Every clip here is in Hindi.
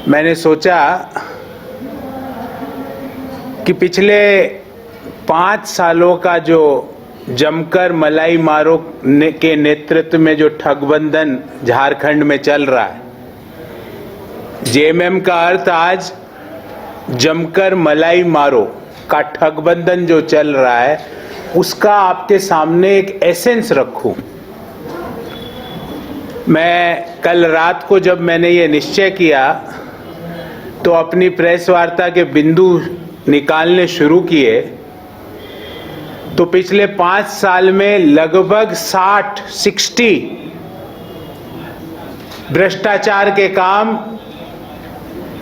मैंने सोचा कि पिछले 5 सालों का जो जमकर मलाई मारो के नेतृत्व में जो ठगबंधन झारखंड में चल रहा है, जेएमएम का अर्थ आज जमकर मलाई मारो का ठगबंधन जो चल रहा है, उसका आपके सामने एक एसेंस रखूं। मैं कल रात को जब मैंने ये निश्चय किया तो अपनी प्रेस वार्ता के बिंदु निकालने शुरू किए तो पिछले 5 साल में लगभग 60 भ्रष्टाचार के काम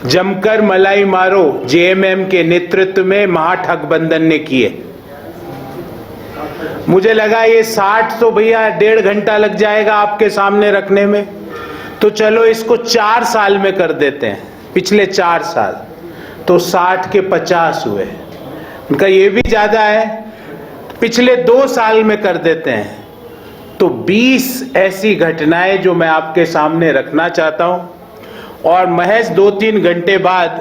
जमकर मलाई मारो जेएमएम के नेतृत्व में महाठगबंधन ने किए। मुझे लगा ये 60 तो भैया 1.5 घंटा लग जाएगा आपके सामने रखने में, तो चलो इसको 4 साल में कर देते हैं। पिछले 4 साल तो 60 के 50 हुए, उनका ये भी ज्यादा है, पिछले 2 साल में कर देते हैं तो 20 ऐसी घटनाएं जो मैं आपके सामने रखना चाहता हूं। और महज 2-3 घंटे बाद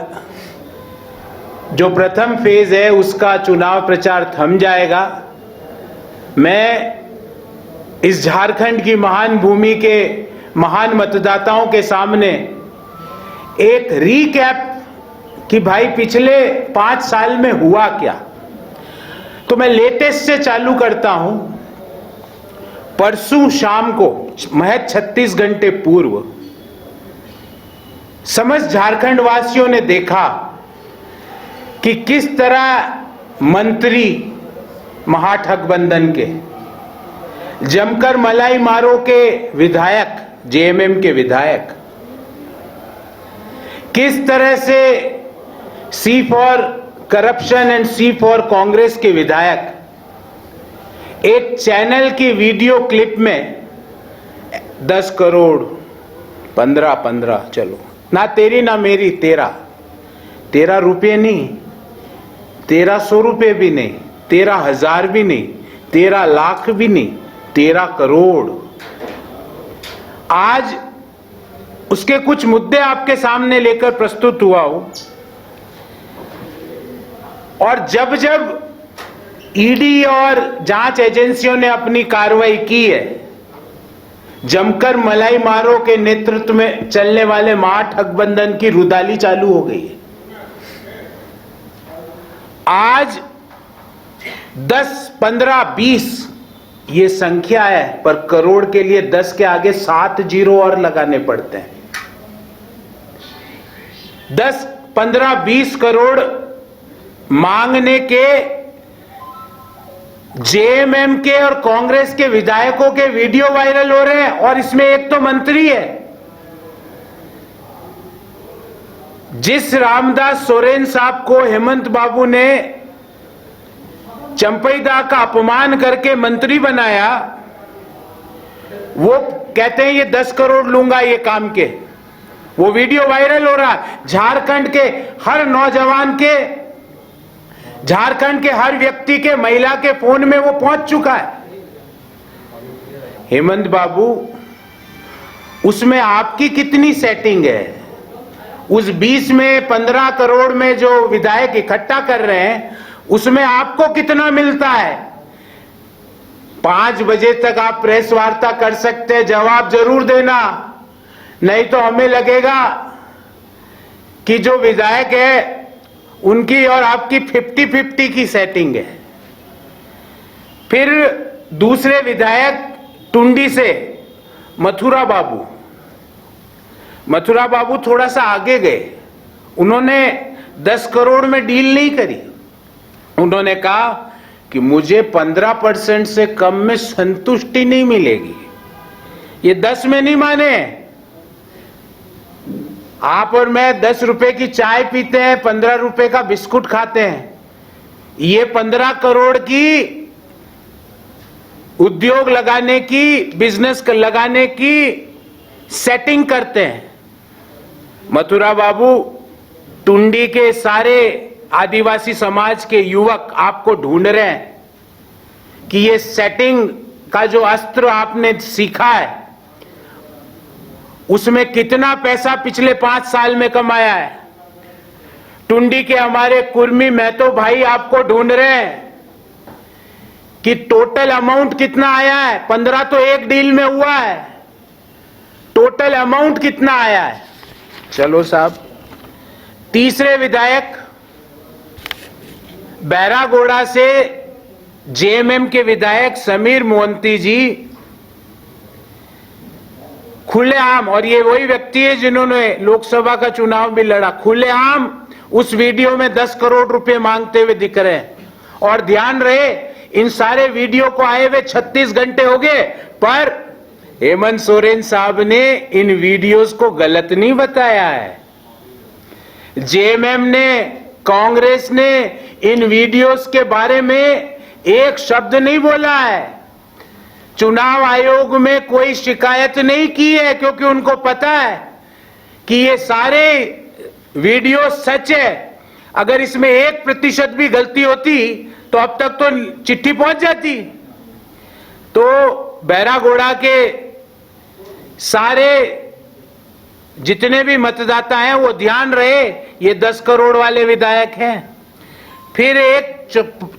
जो प्रथम फेज है उसका चुनाव प्रचार थम जाएगा। मैं इस झारखंड की महान भूमि के महान मतदाताओं के सामने एक रीकैप कि भाई पिछले 5 साल में हुआ क्या, तो मैं लेटेस्ट से चालू करता हूं। परसों शाम को महज 36 घंटे पूर्व समस्त झारखंड वासियों ने देखा कि किस तरह मंत्री महाठगबंधन के, जमकर मलाई मारो के विधायक, जेएमएम के विधायक, किस तरह से C for corruption and C for Congress के विधायक एक चैनल की वीडियो क्लिप में 10 करोड़ 15 चलो ना तेरी ना मेरी, 13 रुपये नहीं, 1300 रुपये भी नहीं, 13,000 भी नहीं, 13 लाख भी नहीं, 13 करोड़। आज उसके कुछ मुद्दे आपके सामने लेकर प्रस्तुत हुआ हूं। और जब ईडी और जांच एजेंसियों ने अपनी कार्रवाई की है, जमकर मलाई मारो के नेतृत्व में चलने वाले महाठगबंधन की रुदाली चालू हो गई है। आज 10, 15, 20 ये संख्या है, पर करोड़ के लिए 10 के आगे 7 जीरो और लगाने पड़ते हैं। 10, 15, 20 करोड़ मांगने के जेएमएम के और कांग्रेस के विधायकों के वीडियो वायरल हो रहे हैं, और इसमें एक तो मंत्री है। जिस रामदास सोरेन साहब को हेमंत बाबू ने चंपईदा का अपमान करके मंत्री बनाया, वो कहते हैं ये 10 करोड़ लूंगा ये काम के। वो वीडियो वायरल हो रहा है। झारखंड के हर नौजवान के, झारखंड के हर व्यक्ति के, महिला के फोन में वो पहुंच चुका है। हेमंत बाबू, उसमें आपकी कितनी सेटिंग है? उस 20 में 15 करोड़ में जो विधायक इकट्ठा कर रहे हैं, उसमें आपको कितना मिलता है? 5 बजे तक आप प्रेस वार्ता कर सकते हैं, जवाब जरूर देना, नहीं तो हमें लगेगा कि जो विधायक है उनकी और आपकी 50-50 की सेटिंग है। फिर दूसरे विधायक टुंडी से मथुरा बाबू थोड़ा सा आगे गए। उन्होंने 10 करोड़ में डील नहीं करी। उन्होंने कहा कि मुझे 15% से कम में संतुष्टि नहीं मिलेगी। ये 10 में नहीं माने। आप और मैं 10 रुपए की चाय पीते हैं, 15 रुपए का बिस्कुट खाते हैं। ये 15 करोड़ की उद्योग लगाने की, बिजनेस लगाने की सेटिंग करते हैं। मथुरा बाबू, टुंडी के सारे आदिवासी समाज के युवक आपको ढूंढ रहे हैं कि ये सेटिंग का जो अस्त्र आपने सीखा है उसमें कितना पैसा पिछले 5 साल में कमाया है। टुंडी के हमारे कुर्मी महतो भाई आपको ढूंढ रहे हैं कि टोटल अमाउंट कितना आया है। 15 तो एक डील में हुआ है, टोटल अमाउंट कितना आया है। चलो साहब, तीसरे विधायक बैरागोड़ा से जेएमएम के विधायक समीर मोहंती जी खुलेआम, और ये वही व्यक्ति है जिन्होंने लोकसभा का चुनाव भी लड़ा, खुलेआम उस वीडियो में 10 करोड़ रुपए मांगते हुए दिख रहे हैं। और ध्यान रहे, इन सारे वीडियो को आए हुए 36 घंटे हो गए, पर हेमंत सोरेन साहब ने इन वीडियोस को गलत नहीं बताया है। जेएमएम ने, कांग्रेस ने इन वीडियोस के बारे में एक शब्द नहीं बोला है। चुनाव आयोग में कोई शिकायत नहीं की है, क्योंकि उनको पता है कि ये सारे वीडियो सच है। अगर इसमें 1% भी गलती होती तो अब तक तो चिट्ठी पहुंच जाती। तो बैरागोड़ा के सारे जितने भी मतदाता हैं वो ध्यान रहे, ये 10 करोड़ वाले विधायक हैं। फिर एक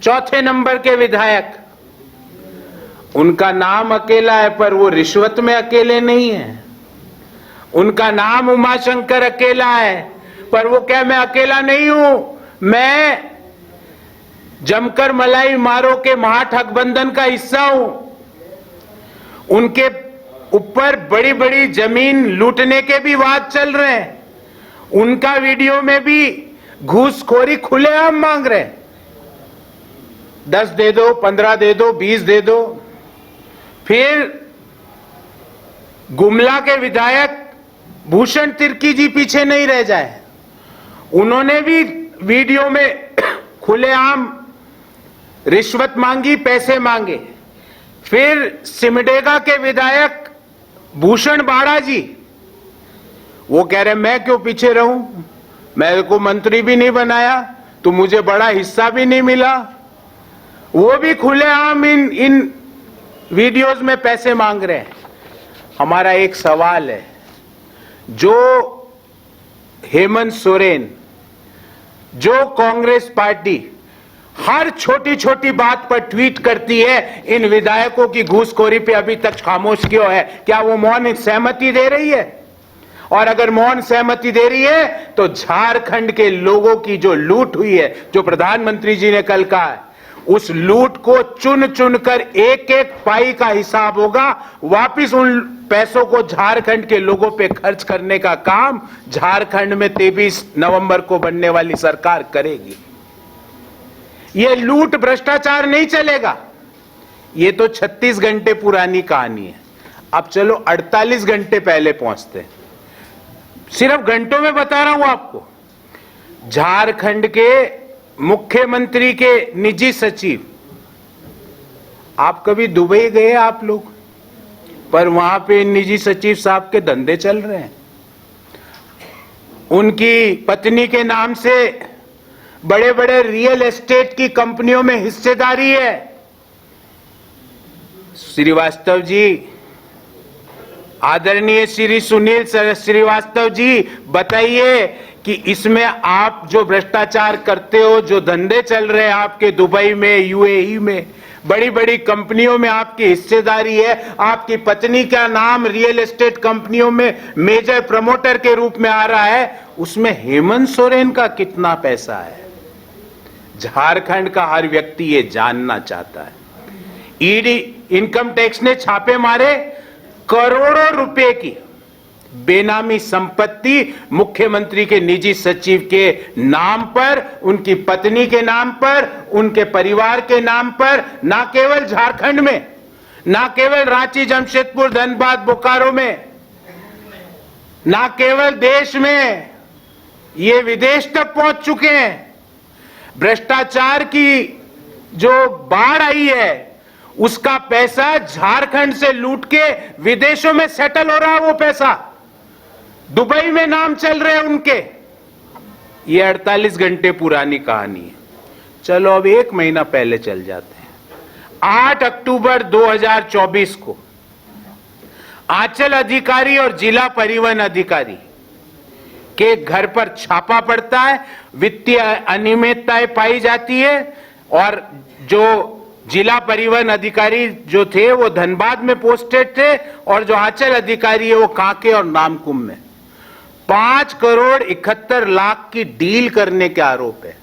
चौथे नंबर के विधायक, उनका नाम अकेला है पर वो रिश्वत में अकेले नहीं है। उनका नाम उमाशंकर अकेला है, पर वो क्या मैं अकेला नहीं हूं, मैं जमकर मलाई मारो के महागठबंधन का हिस्सा हूं। उनके ऊपर बड़ी बड़ी जमीन लूटने के भी वाद चल रहे हैं। उनका वीडियो में भी घूसखोरी खुलेआम मांग रहे हैं, 10 दे दो, 15 दे दो, 20 दे दो। फिर गुमला के विधायक भूषण तिर्की जी पीछे नहीं रह जाए, उन्होंने भी वीडियो में खुलेआम रिश्वत मांगी, पैसे मांगे। फिर सिमडेगा के विधायक भूषण बाड़ा जी, वो कह रहे मैं क्यों पीछे रहूं, मेरे को मंत्री भी नहीं बनाया तो मुझे बड़ा हिस्सा भी नहीं मिला। वो भी खुलेआम इन वीडियोस में पैसे मांग रहे हैं। हमारा एक सवाल है, जो हेमंत सोरेन, जो कांग्रेस पार्टी हर छोटी छोटी बात पर ट्वीट करती है, इन विधायकों की घूसखोरी पे अभी तक खामोश क्यों है? क्या वो मौन सहमति दे रही है? और अगर मौन सहमति दे रही है तो झारखंड के लोगों की जो लूट हुई है, जो प्रधानमंत्री जी ने कल कहा है, उस लूट को चुन चुन कर एक एक पाई का हिसाब होगा। वापिस उन पैसों को झारखंड के लोगों पे खर्च करने का काम झारखंड में 23 नवंबर को बनने वाली सरकार करेगी। ये लूट भ्रष्टाचार नहीं चलेगा। ये तो 36 घंटे पुरानी कहानी है। अब चलो 48 घंटे पहले पहुंचते हैं। सिर्फ घंटों में बता रहा हूं आपको। झारखंड के मुख्यमंत्री के निजी सचिव, आप कभी दुबई गए आप लोग? पर वहां पे निजी सचिव साहब के धंधे चल रहे हैं। उनकी पत्नी के नाम से बड़े बड़े रियल एस्टेट की कंपनियों में हिस्सेदारी है। श्रीवास्तव जी, आदरणीय श्री सुनील श्रीवास्तव जी, बताइए कि इसमें आप जो भ्रष्टाचार करते हो, जो धंधे चल रहे हैं आपके दुबई में, यूएई में, बड़ी बड़ी कंपनियों में आपकी हिस्सेदारी है, आपकी पत्नी का नाम रियल एस्टेट कंपनियों में मेजर प्रमोटर के रूप में आ रहा है, उसमें हेमंत सोरेन का कितना पैसा है? झारखंड का हर व्यक्ति ये जानना चाहता है। ईडी, इनकम टैक्स ने छापे मारे, करोड़ों रुपए की बेनामी संपत्ति मुख्यमंत्री के निजी सचिव के नाम पर, उनकी पत्नी के नाम पर, उनके परिवार के नाम पर, ना केवल झारखंड में, ना केवल रांची, जमशेदपुर, धनबाद, बोकारो में, ना केवल देश में, ये विदेश तक पहुंच चुके हैं। भ्रष्टाचार की जो बाढ़ आई है, उसका पैसा झारखंड से लूट के विदेशों में सेटल हो रहा है। वो पैसा दुबई में नाम चल रहे हैं उनके। ये 48 घंटे पुरानी कहानी है। चलो अब 1 महीना पहले चल जाते हैं। 8 अक्टूबर 2024 को आंचल अधिकारी और जिला परिवहन अधिकारी के घर पर छापा पड़ता है, वित्तीय अनियमितताएं पाई जाती है और जो जिला परिवहन अधिकारी जो थे वो धनबाद में पोस्टेड थे और जो आंचल अधिकारी है वो कांके और नामकुम में 5 करोड़ 71 लाख की डील करने के आरोप है।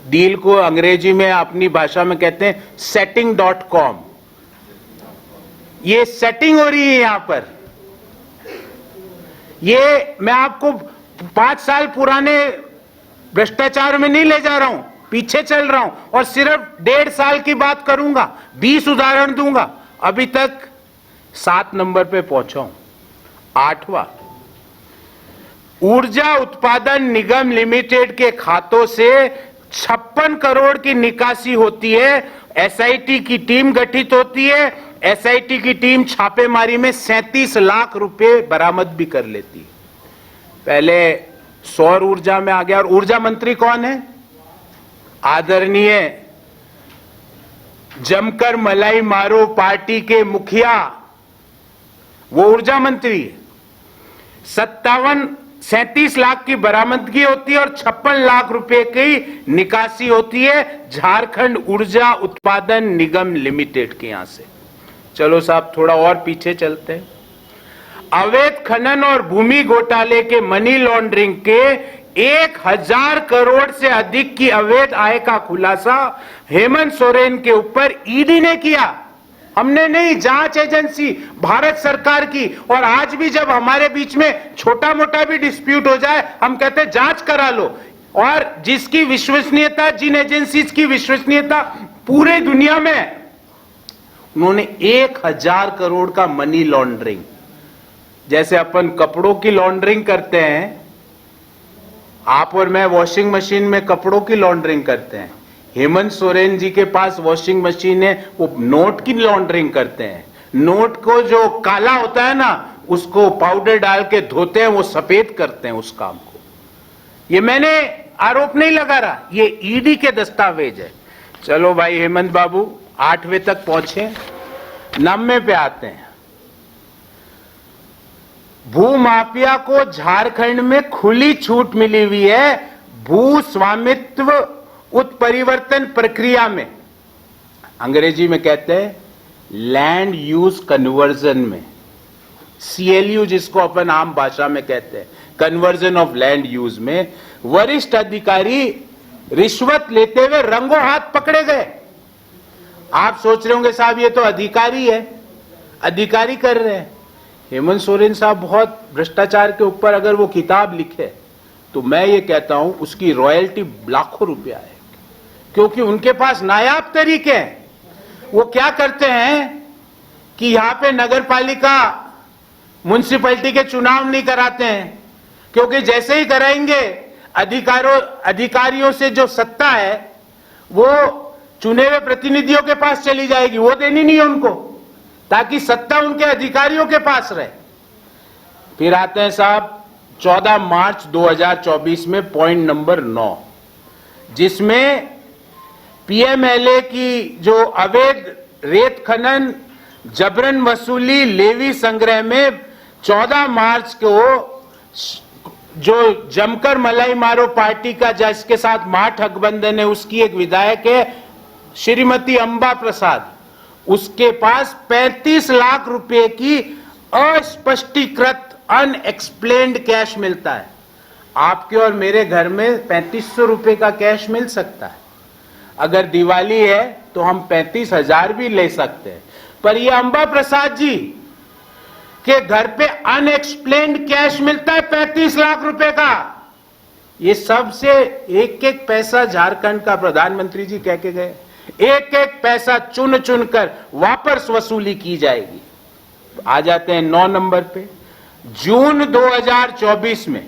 डील को अंग्रेजी में अपनी भाषा में कहते हैं setting.com। ये सेटिंग हो रही है यहां पर। ये मैं आपको 5 साल पुराने भ्रष्टाचार में नहीं ले जा रहा हूं, पीछे चल रहा हूं और सिर्फ 1.5 साल की बात करूंगा, 20 उदाहरण दूंगा। अभी तक 7 नंबर पे पहुंचा हूं। 8वां, ऊर्जा उत्पादन निगम लिमिटेड के खातों से 56 करोड़ की निकासी होती है। एसआईटी की टीम गठित होती है। एसआईटी की टीम छापेमारी में 37 लाख रुपए बरामद भी कर लेती है। पहले सौर ऊर्जा में आ गया। और ऊर्जा मंत्री कौन है? आदरणीय जमकर मलाई मारो पार्टी के मुखिया, वो ऊर्जा मंत्री है। 37 लाख की बरामदगी होती है और 56 लाख रुपए की निकासी होती है झारखंड ऊर्जा उत्पादन निगम लिमिटेड के यहां से। चलो साहब थोड़ा और पीछे चलते हैं। अवैध खनन और भूमि घोटाले के मनी लॉन्ड्रिंग के 1000 करोड़ से अधिक की अवैध आय का खुलासा हेमंत सोरेन के ऊपर ईडी ने किया। हमने नहीं, जांच एजेंसी भारत सरकार की। और आज भी जब हमारे बीच में छोटा मोटा भी डिस्प्यूट हो जाए हम कहते हैं जांच करा लो। और जिसकी विश्वसनीयता, जिन एजेंसीज की विश्वसनीयता पूरे दुनिया में, उन्होंने 1000 करोड़ का मनी लॉन्ड्रिंग, जैसे अपन कपड़ों की लॉन्ड्रिंग करते हैं, आप और मैं वॉशिंग मशीन में कपड़ों की लॉन्ड्रिंग करते हैं, हेमंत सोरेन जी के पास वॉशिंग मशीन है, वो नोट की लॉन्ड्रिंग करते हैं। नोट को जो काला होता है ना, उसको पाउडर डाल के धोते हैं, वो सफेद करते हैं उस काम को। ये मैंने आरोप नहीं लगा रहा, ये ईडी के दस्तावेज है। चलो भाई हेमंत बाबू 8वें तक पहुंचे, 9वें पे आते हैं। भू माफिया को झारखंड में खुली छूट मिली हुई है भू स्वामित्व उत्परिवर्तन प्रक्रिया में। अंग्रेजी में कहते हैं लैंड यूज कन्वर्जन में, CLU जिसको अपन आम भाषा में कहते हैं, कन्वर्जन ऑफ लैंड यूज में वरिष्ठ अधिकारी रिश्वत लेते हुए रंगों हाथ पकड़े गए। आप सोच रहे होंगे साहब ये तो अधिकारी है, अधिकारी कर रहे हैं। हेमंत सोरेन साहब बहुत भ्रष्टाचार के ऊपर अगर वो किताब लिखे तो मैं ये कहता हूं उसकी रॉयल्टी लाखों रुपया है, क्योंकि उनके पास नायाब तरीके हैं। वो क्या करते हैं कि यहां पे नगर पालिका म्युनिसिपैलिटी के चुनाव नहीं कराते हैं, क्योंकि जैसे ही कराएंगे अधिकारियों से जो सत्ता है वो चुने हुए प्रतिनिधियों के पास चली जाएगी, वो देनी नहीं है उनको, ताकि सत्ता उनके अधिकारियों के पास रहे। फिर आते हैं साहब 14 मार्च 2024 में पॉइंट नंबर 9, जिसमें PMLA की जो अवैध रेत खनन जबरन वसूली लेवी संग्रह में 14 मार्च को जो जमकर मलाई मारो पार्टी का जिसके साथ महागठबंधन है, उसकी एक विधायक है श्रीमती अंबा प्रसाद, उसके पास 35 लाख रुपए की अस्पष्टीकृत अनएक्सप्लेन्ड कैश मिलता है। आपके और मेरे घर में 3500 रुपए का कैश मिल सकता है। अगर दिवाली है तो हम 35,000 भी ले सकते हैं, पर ये अंबा प्रसाद जी के घर पे अनएक्सप्लेन्ड कैश मिलता है 35 लाख रुपए का। ये सबसे एक एक पैसा झारखंड का प्रधानमंत्री जी कह के गए, एक एक पैसा चुन चुन कर वापस वसूली की जाएगी। आ जाते हैं 9 नंबर पे। जून 2024 में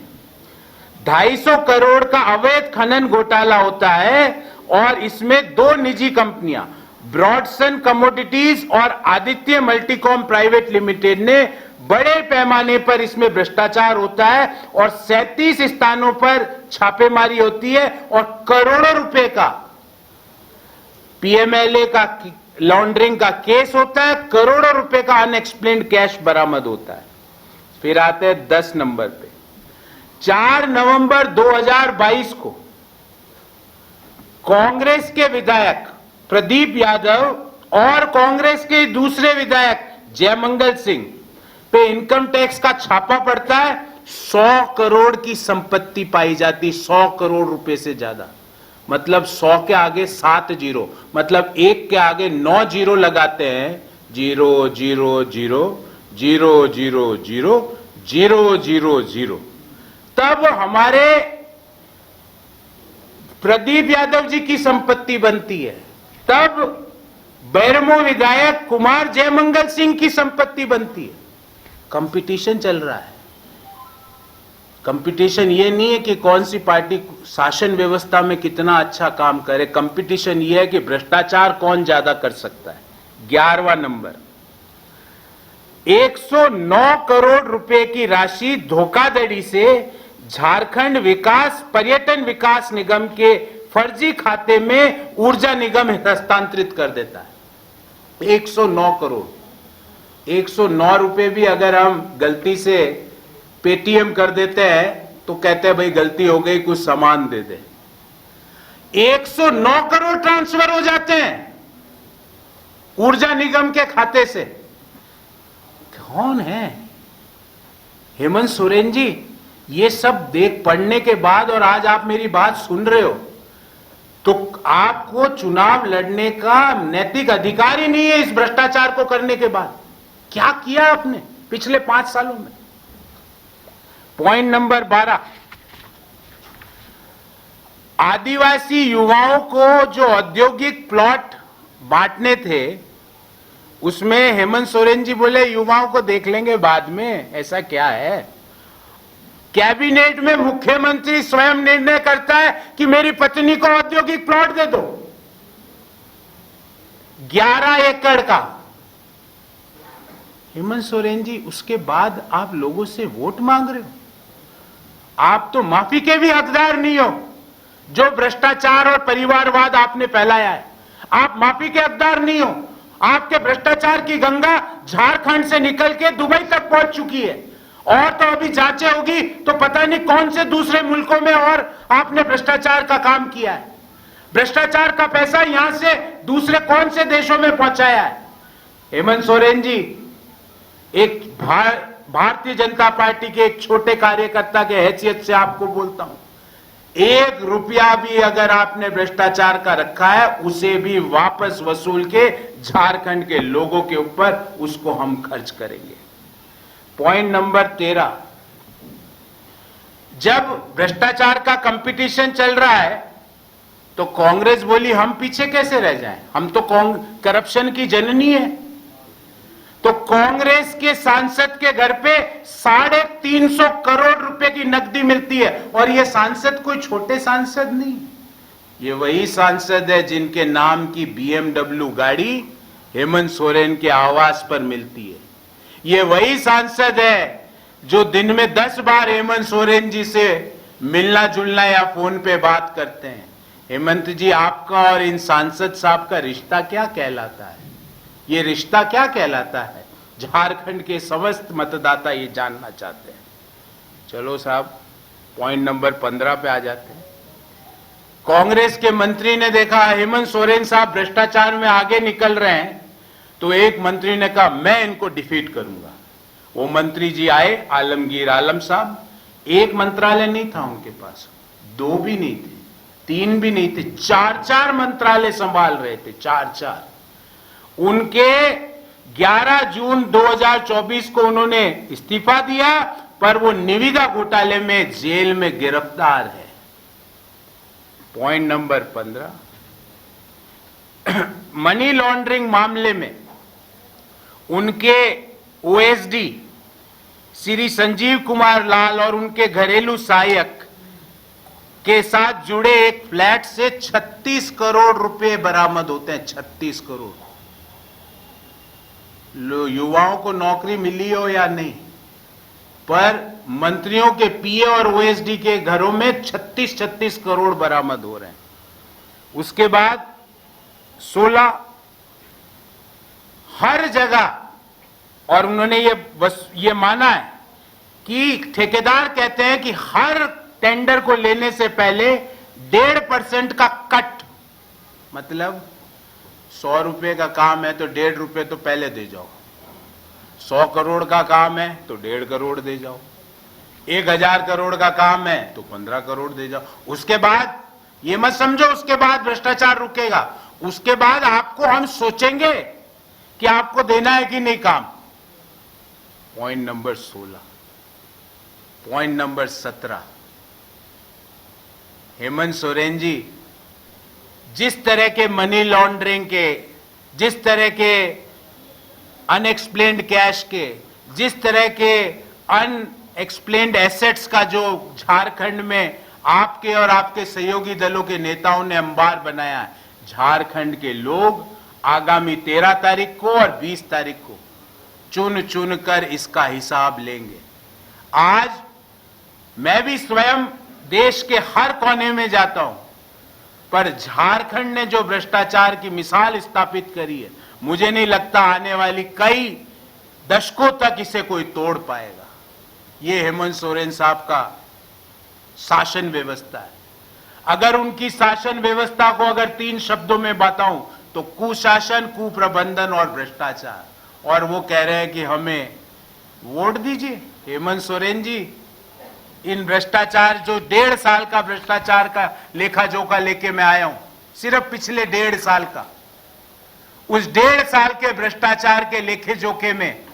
250 करोड़ का अवैध खनन घोटाला होता है और इसमें 2 निजी कंपनियां ब्रॉडसन कमोडिटीज और आदित्य मल्टीकॉम प्राइवेट लिमिटेड ने बड़े पैमाने पर इसमें भ्रष्टाचार होता है और 37 स्थानों पर छापेमारी होती है और करोड़ों रुपए का PMLA का लॉन्ड्रिंग का केस होता है, करोड़ों रुपए का अनएक्सप्लेन्ड कैश बरामद होता है। फिर आते हैं 10 नंबर पे। 4 नवंबर 2022 को कांग्रेस के विधायक प्रदीप यादव और कांग्रेस के दूसरे विधायक जयमंगल सिंह पे इनकम टैक्स का छापा पड़ता है। 100 करोड़ की संपत्ति पाई जाती, 100 करोड़ रुपए से ज्यादा। मतलब 100 के आगे 7 जीरो, मतलब 1 के आगे 9 जीरो लगाते हैं। 0 0 0 0 0 0 0 0 0। तब हमारे प्रदीप यादव जी की संपत्ति बनती है। तब बैरमो विधायक कुमार जयमंगल सिंह की संपत्ति बनती है। कंपटीशन चल रहा है। कंपटीशन ये नहीं है कि कौन सी पार्टी शासन व्यवस्था में कितना अच्छा काम करे, कंपटीशन ये है कि भ्रष्टाचार कौन ज्यादा कर सकता है। 11वां नंबर, 109 करोड़ रुपए की राशि धोखाधड़ी से झारखंड विकास पर्यटन विकास निगम के फर्जी खाते में ऊर्जा निगम हस्तांतरित कर देता है। 109 करोड़, 109 रुपए भी अगर हम गलती से पेटीएम कर देते हैं तो कहते हैं भाई गलती हो गई, कुछ सामान दे दे। 109 करोड़ ट्रांसफर हो जाते हैं ऊर्जा निगम के खाते से। कौन है? हेमंत सोरेन जी। ये सब देख पढ़ने के बाद और आज आप मेरी बात सुन रहे हो तो आपको चुनाव लड़ने का नैतिक अधिकार ही नहीं है। इस भ्रष्टाचार को करने के बाद क्या किया आपने पिछले 5 सालों में? पॉइंट नंबर 12, आदिवासी युवाओं को जो औद्योगिक प्लॉट बांटने थे उसमें हेमंत सोरेन जी बोले युवाओं को देख लेंगे बाद में। ऐसा क्या है? कैबिनेट में मुख्यमंत्री स्वयं निर्णय करता है कि मेरी पत्नी को औद्योगिक प्लॉट दे दो 11 एकड़ का। हेमंत सोरेन जी, उसके बाद आप लोगों से वोट मांग रहे हो। आप तो माफी के भी हकदार नहीं हो। जो भ्रष्टाचार और परिवारवाद आपने फैलाया है, आप माफी के हकदार नहीं हो। आपके भ्रष्टाचार की गंगा झारखंड से निकल के दुबई तक पहुंच चुकी है और तो अभी जांचें होगी तो पता नहीं कौन से दूसरे मुल्कों में और आपने भ्रष्टाचार का काम किया है। भ्रष्टाचार का पैसा यहां से दूसरे कौन से देशों में पहुंचाया है। हेमंत सोरेन जी, एक भारतीय जनता पार्टी के एक छोटे कार्यकर्ता के हैसियत से आपको बोलता हूं, 1 रुपया भी अगर आपने भ्रष्टाचार का रखा है उसे भी वापस वसूल के झारखंड के लोगों के ऊपर उसको हम खर्च करेंगे। पॉइंट नंबर 13, जब भ्रष्टाचार का कंपटीशन चल रहा है तो कांग्रेस बोली हम पीछे कैसे रह जाएं, हम तो करप्शन की जननी है। तो कांग्रेस के सांसद के घर पे 350 करोड़ रुपए की नकदी मिलती है और ये सांसद कोई छोटे सांसद नहीं, ये वही सांसद है जिनके नाम की BMW गाड़ी हेमंत सोरेन के आवास पर मिलती है। ये वही सांसद है जो दिन में 10 बार हेमंत सोरेन जी से मिलना जुलना या फोन पे बात करते हैं। हेमंत जी, आपका और इन सांसद साहब का रिश्ता क्या कहलाता है? ये रिश्ता क्या कहलाता है? झारखंड के समस्त मतदाता ये जानना चाहते हैं। चलो साहब, पॉइंट नंबर 15 पे आ जाते हैं। कांग्रेस के मंत्री ने देखा हेमंत सोरेन साहब भ्रष्टाचार में आगे निकल रहे हैं तो एक मंत्री ने कहा मैं इनको डिफीट करूंगा। वो मंत्री जी आए, आलमगीर आलम साहब। एक मंत्रालय नहीं था उनके पास, 2 भी नहीं थे, 3 भी नहीं थे, 4 मंत्रालय संभाल रहे थे, 4। उनके 11 जून 2024 को उन्होंने इस्तीफा दिया पर वो निविदा घोटाले में जेल में गिरफ्तार है। पॉइंट नंबर 15, मनी लॉन्ड्रिंग मामले में उनके OSD श्री संजीव कुमार लाल और उनके घरेलू सहायक के साथ जुड़े एक फ्लैट से 36 करोड़ रुपए बरामद होते हैं। 36 करोड़। युवाओं को नौकरी मिली हो या नहीं, पर मंत्रियों के PA और OSD के घरों में 36 करोड़ बरामद हो रहे हैं। उसके बाद 16 हर जगह, और उन्होंने ये माना है कि ठेकेदार कहते हैं कि हर टेंडर को लेने से पहले 1.5% का कट, मतलब 100 रुपए का काम है तो 1.5 रुपए तो पहले दे जाओ, 100 करोड़ का काम है तो 1.5 करोड़ दे जाओ, 1000 करोड़ का काम है तो 15 करोड़ दे जाओ। उसके बाद ये मत समझो उसके बाद भ्रष्टाचार रुकेगा, उसके बाद आपको हम सोचेंगे कि आपको देना है कि नहीं काम। Point number 16, point number 17, Hemant Soren ji जिस तरह के मनी लॉन्ड्रिंग के, जिस तरह के अनएक्सप्लेन्ड कैश के, जिस तरह के अनएक्सप्लेन्ड एसेट्स का जो झारखंड में आपके और आपके सहयोगी दलों के नेताओं ने अंबार बनाया है, झारखंड के लोग आगामी 13 तारीख को और 20 तारीख को चुन चुन कर इसका हिसाब लेंगे। आज मैं भी स्वयं देश के हर कोने में जाता हूं, पर झारखंड ने जो भ्रष्टाचार की मिसाल स्थापित करी है, मुझे नहीं लगता आने वाली कई दशकों तक इसे कोई तोड़ पाएगा। ये हेमंत सोरेन साहब का शासन व्यवस्था है। अगर उनकी शासन व्यवस्था को अगर 3 शब्दों में बताऊं तो कुशासन, कुप्रबंधन और भ्रष्टाचार। और वो कह रहे हैं कि हमें वोट दीजिए। हेमंत सोरेन जी, इन भ्रष्टाचार जो 1.5 साल का भ्रष्टाचार का लेखा जोखा लेके मैं आया हूं, सिर्फ पिछले 1.5 साल का, उस 1.5 साल के भ्रष्टाचार के लेखे जोखे में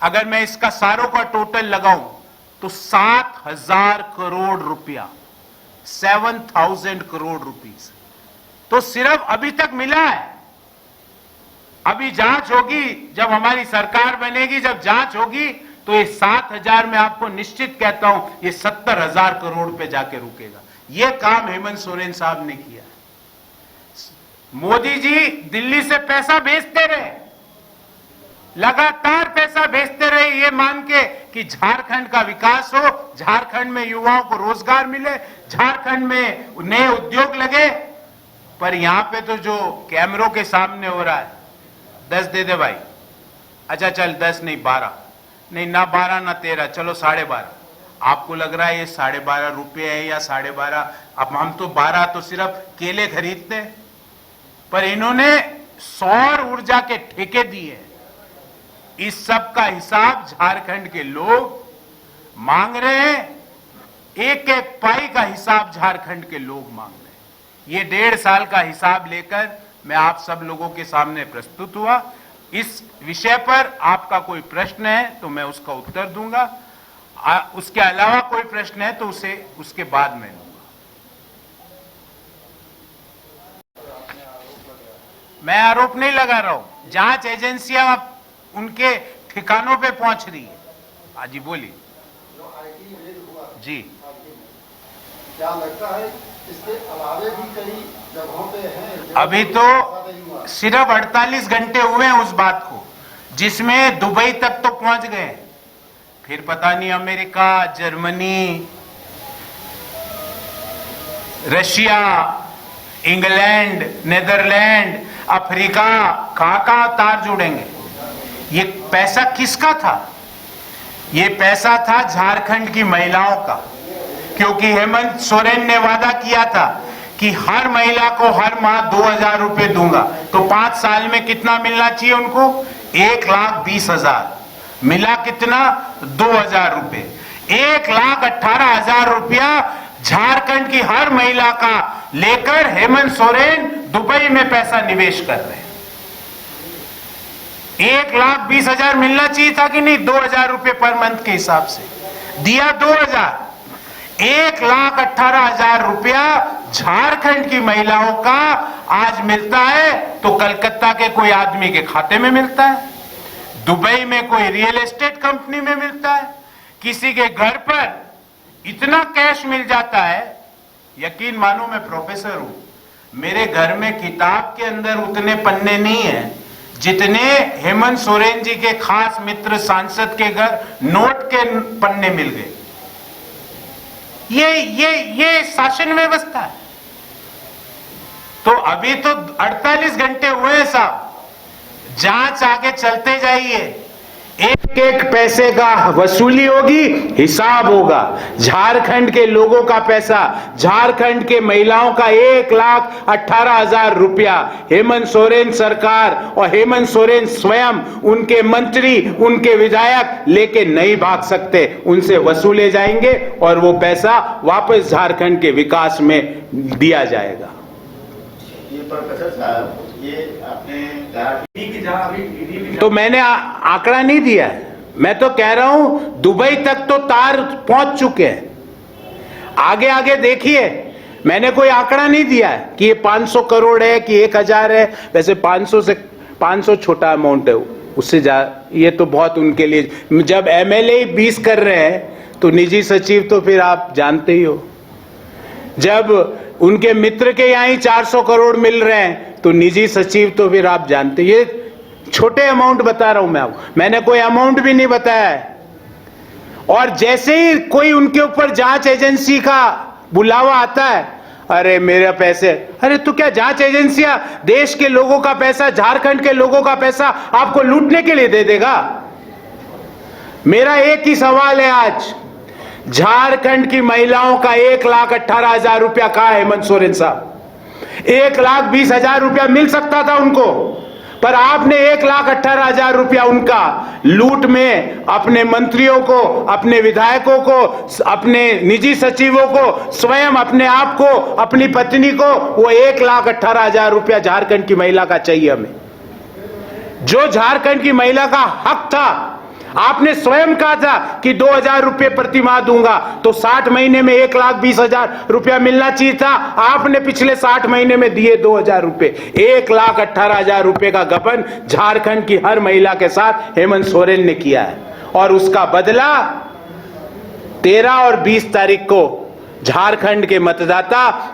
अगर मैं इसका सारों का टोटल लगाऊं तो 7,000 करोड़ रुपया, 7,000 करोड़ रुपीस तो सिर्फ अभी तक मिला है। अभी जांच होगी, जब हमारी सरकार बनेगी, जब जांच होगी तो ये 7,000 में आपको निश्चित कहता हूं ये 70,000 करोड़ पे जाके रुकेगा। ये काम हेमंत सोरेन साहब ने किया है। मोदी जी दिल्ली से पैसा भेजते रहे, लगातार पैसा भेजते रहे, ये मान के कि झारखंड का विकास हो, झारखंड में युवाओं को रोजगार मिले, झारखंड में नए उद्योग लगे। पर यहां पे तो जो कैमरों के सामने हो रहा है, 10 दे दे भाई, अच्छा चल 10 नहीं 12, नहीं ना 12 ना 13, चलो 12.5। आपको लग रहा है ये 12.5 रुपये है या 12.5, अब हम तो 12 तो सिर्फ केले खरीदते हैं, पर इन्होंने सौर ऊर्जा के ठेके दिए। इस सब का हिसाब झारखंड के लोग मांग रहे हैं, एक एक पाई का हिसाब झारखंड के लोग मांग रहे हैं। ये 1.5 साल का हिसाब लेकर मैं आप सब लोगों के सामने प्रस्तुत हुआ। इस विषय पर आपका कोई प्रश्न है तो मैं उसका उत्तर दूंगा, उसके अलावा कोई प्रश्न है तो उसे उसके बाद में लूंगा। मैं आरोप नहीं लगा रहा हूं, जांच एजेंसियां उनके ठिकानों पे पहुंच रही है। हाँ जी बोलिए। जी, क्या लगता है इसके अलावे भी कई जगहों पे हैं? अभी तो सिर्फ 48 घंटे हुए हैं उस बात को, जिसमें दुबई तक तो पहुंच गए, फिर पता नहीं America, Germany, Russia, England, Netherland, Africa, कहां तार जुड़ेंगे। ये पैसा किसका था? ये पैसा था झारखंड की महिलाओं का, क्योंकि हेमंत सोरेन ने वादा किया था कि हर महिला को हर माह 2,000 रुपए दूंगा, तो 5 साल में कितना मिलना चाहिए उनको? 1,20,000। मिला कितना? 2,000 रुपए। 1,18,000 रुपया झारखंड की हर महिला का लेकर हेमंत सोरेन दुबई में पैसा निवेश कर रहे हैं। 1,20,000 मिलना चाहिए था कि नहीं? 2,000 रुपए पर मंथ के हिसाब से दिया 2,000। 1,18,000 रुपया झारखंड की महिलाओं का आज मिलता है तो कलकत्ता के कोई आदमी के खाते में मिलता है, दुबई में कोई रियल एस्टेट कंपनी में मिलता है, किसी के घर पर इतना कैश मिल जाता है। यकीन मानो मैं प्रोफेसर हूं, मेरे घर में किताब के अंदर उतने पन्ने नहीं है जितने हेमंत सोरेन जी के खास मित्र सांसद के घर नोट के पन्ने मिल गए। ये शासन व्यवस्था है। तो अभी तो 48 घंटे हुए साहब, जांच आगे चलते जाइए, एक एक पैसे का वसूली होगी, हिसाब होगा। झारखंड के लोगों का पैसा, झारखंड के महिलाओं का 1,18,000 रुपया हेमंत सोरेन सरकार और हेमंत सोरेन स्वयं, उनके मंत्री, उनके विधायक लेके नहीं भाग सकते, उनसे वसूले जाएंगे और वो पैसा वापस झारखंड के विकास में दिया जाएगा। ये प्रोफेसर साहब, ये आपने कहा कि जहां अभी तो मैंने आंकड़ा नहीं दिया है, मैं तो कह रहा हूं दुबई तक तो तार पहुंच चुके हैं। आगे आगे देखिए, मैंने कोई आंकड़ा नहीं दिया है कि ये 500 करोड़ है कि 1,000 है। वैसे 500 छोटा अमाउंट है, उससे ये तो बहुत उनके लिए। जब एमएलए 20 कर रहे हैं तो निजी सचिव तो फिर आप जानते ही हो। जब उनके मित्र के यहाँ ही 400 करोड़ मिल रहे हैं तो निजी सचिव तो फिर आप जानते, ये छोटे अमाउंट बता रहा हूं मैं आपको, मैंने कोई अमाउंट भी नहीं बताया है। और जैसे ही कोई उनके ऊपर जांच एजेंसी का बुलावा आता है, अरे मेरे पैसे, अरे तो क्या जांच एजेंसियां देश के लोगों का पैसा, झारखंड के लोगों का पैसा आपको लूटने के लिए दे देगा? मेरा एक ही सवाल है आज, झारखंड की महिलाओं का 1,18,000 रुपया कहा है हेमंत सोरेन साहब? 1,20,000 रुपया मिल सकता था उनको, पर आपने 1,18,000 रुपया उनका लूट में अपने मंत्रियों को, अपने विधायकों को, अपने निजी सचिवों को, स्वयं अपने आप को, अपनी पत्नी को, वो 1,18,000 रुपया झारखंड की महिला का चाहिए हमें, जो झारखंड की महिला का हक था। आपने स्वयं कहा था कि 2,000 रुपये प्रति माह दूंगा, तो 60 महीने में 1,20,000 रुपया मिलना चाहिए था। आपने पिछले 60 महीने में दिए 2,000 रुपये। 1,18,000 रुपये का गबन झारखंड की हर महिला के साथ हेमंत सोरेन ने किया है, और उसका बदला 13 और 20 तारीख को झारखंड के मतदाता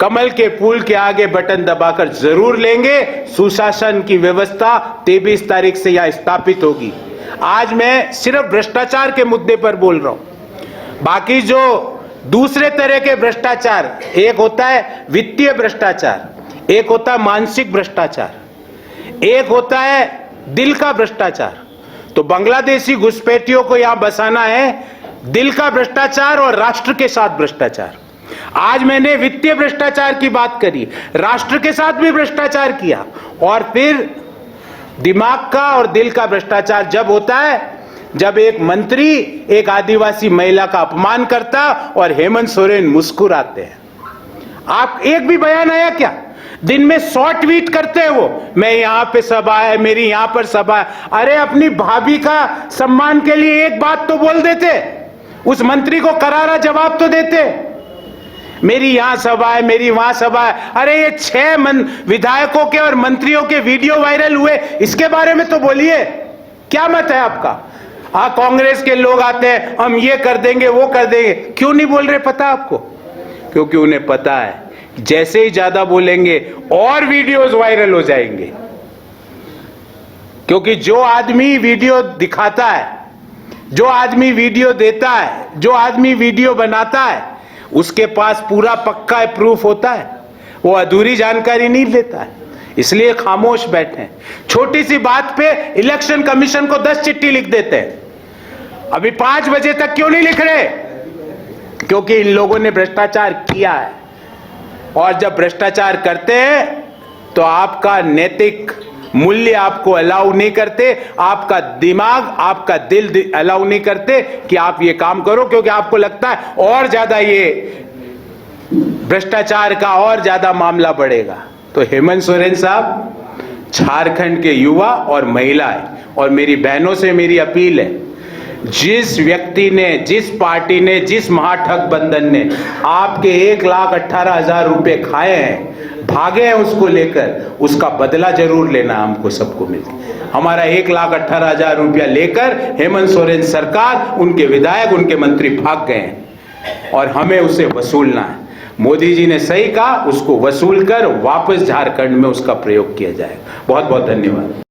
कमल के फूल के आगे बटन दबाकर जरूर लेंगे। सुशासन की व्यवस्था 23 तारीख से यहां स्थापित होगी। आज मैं सिर्फ भ्रष्टाचार के मुद्दे पर बोल रहा हूं, बाकी जो दूसरे तरह के भ्रष्टाचार, एक होता है वित्तीय भ्रष्टाचार, एक होता है मानसिक भ्रष्टाचार, एक होता है दिल का भ्रष्टाचार। तो बांग्लादेशी घुसपैठियों को यहां बसाना है दिल का भ्रष्टाचार और राष्ट्र के साथ भ्रष्टाचार। आज मैंने वित्तीय भ्रष्टाचार की बात करी, राष्ट्र के साथ भी भ्रष्टाचार किया, और फिर दिमाग का और दिल का भ्रष्टाचार जब होता है जब एक मंत्री एक आदिवासी महिला का अपमान करता और हेमंत सोरेन मुस्कुराते हैं। आप एक भी बयान आया क्या? दिन में 100 ट्वीट करते हैं वो, मैं यहां पे सभा है, मेरी यहां पर सभा है। अरे अपनी भाभी का सम्मान के लिए एक बात तो बोल देते, उस मंत्री को करारा जवाब तो देते। मेरी यहां सभा है, मेरी वहां सभा है। अरे ये 6 विधायकों के और मंत्रियों के वीडियो वायरल हुए, इसके बारे में तो बोलिए, क्या मत है आपका? कांग्रेस के लोग आते हैं, हम ये कर देंगे वो कर देंगे, क्यों नहीं बोल रहे पता आपको? क्योंकि उन्हें पता है जैसे ही ज्यादा बोलेंगे और वीडियोस वायरल हो जाएंगे। क्योंकि जो आदमी वीडियो दिखाता है, जो आदमी वीडियो देता है, जो आदमी वीडियो बनाता है, उसके पास पूरा पक्का प्रूफ होता है, वो अधूरी जानकारी नहीं लेता है, इसलिए खामोश बैठे हैं। छोटी सी बात पे इलेक्शन कमीशन को 10 चिट्ठी लिख देते हैं। अभी 5 बजे तक क्यों नहीं लिख रहे? क्योंकि इन लोगों ने भ्रष्टाचार किया है, और जब भ्रष्टाचार करते हैं तो आपका नैतिक मूल्य आपको अलाउ नहीं करते, आपका दिमाग, आपका दिल अलाउ नहीं करते कि आप ये काम करो, क्योंकि आपको लगता है और ज्यादा ये भ्रष्टाचार का और ज्यादा मामला बढ़ेगा। तो हेमंत सोरेन साहब, झारखंड के युवा और महिलाएं और मेरी बहनों से मेरी अपील है, जिस व्यक्ति ने, जिस पार्टी ने, जिस महाठगबंधन ने आपके 1,18,000 रुपए खाए हैं, भागे हैं उसको लेकर, उसका बदला जरूर लेना हमको सबको मिलकर। हमारा 1,18,000 रुपया लेकर हेमंत सोरेन सरकार, उनके विधायक, उनके मंत्री भाग गए हैं और हमें उसे वसूलना है। मोदी जी ने सही कहा, उसको वसूल कर वापस झारखंड में उसका प्रयोग किया जाए। बहुत बहुत धन्यवाद।